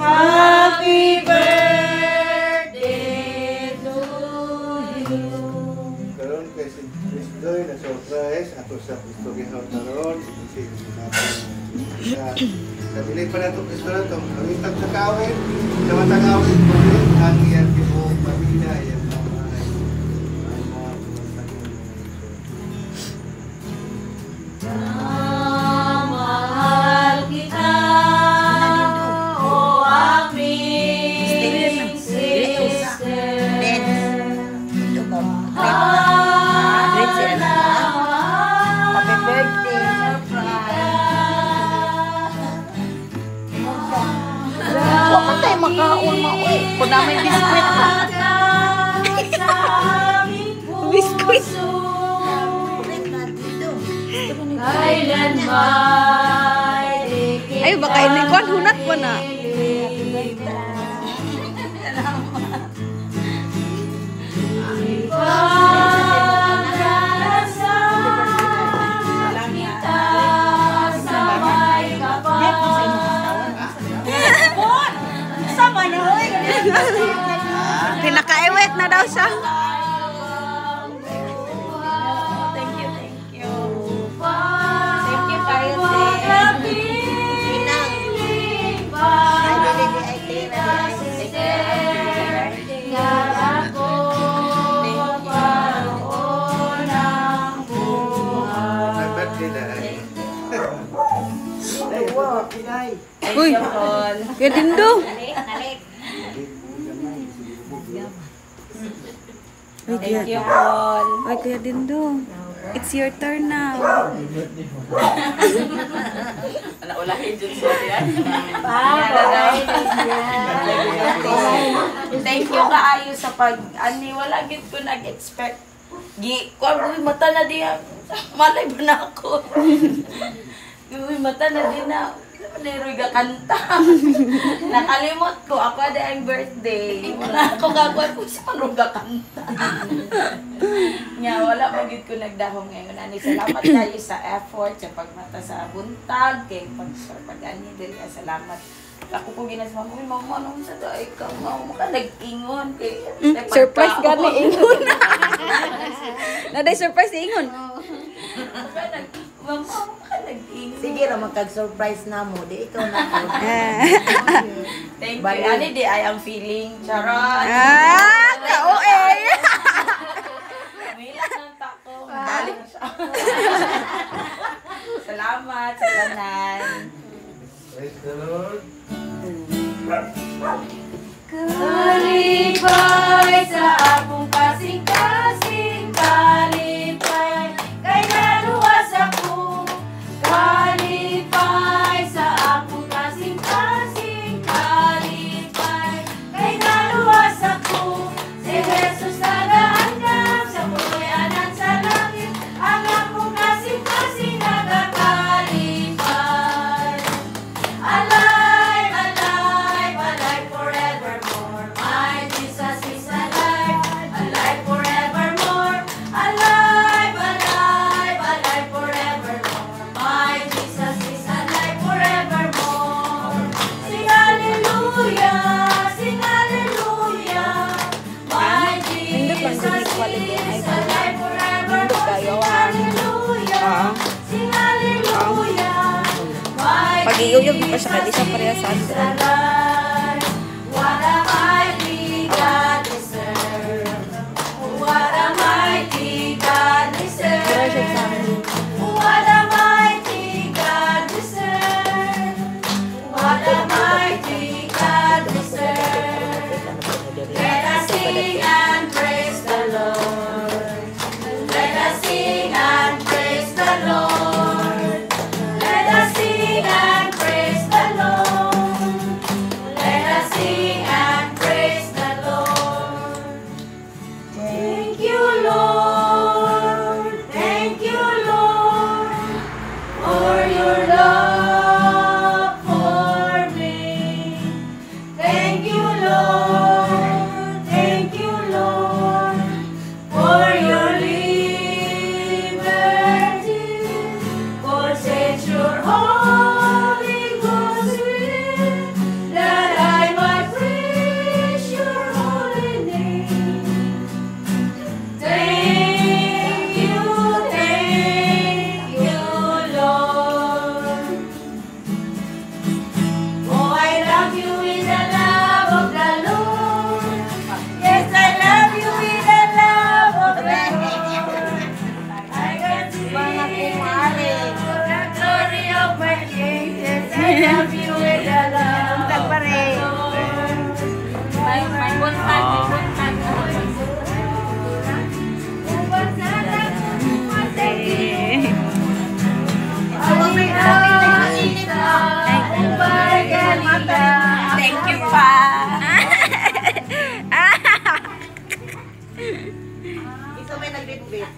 Happy birthday to you. Karon kay si Doy na surprise ato sa istoryahan karon si Kabili pa na ito restaurant ito. Kami sa kawin, sa matang awin po rin, ang iyan kibong pamilya, yan mga mahal kita, o aming sister. Happy birthday. Huwag ka tayo makaon mauwi. Kung na may biskwit ha. Biskwit. Ay, baka inikwan. Hunat ko na. Pinaka-ewet na daw siya. Thank you, thank you. Thank you kayo, Pinang. Uy, kaya dindo. Thank you, Paul. Ay, Kuya Dindo. It's your turn now. Ulahin dyan sa yan. Thank you kaayo sa pag-ani. Wala gid ko nag-expect. Uy, mata na diya. Malay ba na ako? Uy, mata na din na. Leroy ga kanta. Nakalimot ko. Ako ada ang birthday. Wala ako gagawin ko sa ga kanta. Nya, wala magid ko nagdahong ngayon. Ani, salamat kayo sa effort, sa pagmata sa buntag, kay pag-ani diri. Salamat. Ako po ginas mama, mama nung sa daay ka, mama ka nag-ingon kay Surprise gani ingon. Naday surprise ingon. Mama ka nag-ingon. Sige ra magkag-surprise na mo, di ikaw na ko. Thank you. Ani di ay ang feeling. Charot. Ka-OA. May lang tako. Dali na siya. Salamat sa tanan. Praise the Lord. Kalipay sa akong kasing-kasing, kalipay kay naluwas ako. Kalipay sa akong kasing-kasing, kalipay kay naluwas ako. Si Jesus nagaanap sa puyanan sa langit, ang akong kasing-kasing nagakalipay. Alive, alive, alive forevermore. My Jesus is alive, alive forevermore. Alive, alive, alive forevermore. My Jesus is alive forevermore. Sing hallelujah, sing hallelujah. My Jesus is alive forevermore. Sing hallelujah, sing hallelujah. Pag-iuyog pa siya kaya di siya pareha sa Andra. What a mighty God we serve. What a mighty God we serve. What a mighty God we serve. What a mighty God we serve. Let us sing and praise the Lord. Let us sing and praise the Lord. Let us sing and praise the Lord. Holy Ghost will, that I might praise your holy name. Thank you, Lord. Oh, I love you with the love of the Lord. Yes, I love you with the love of the Lord. I can see Mga kumare. the glory of my King. Yes, I love you with the love of the Lord. My Thank you pa. Isa may nagbitbit.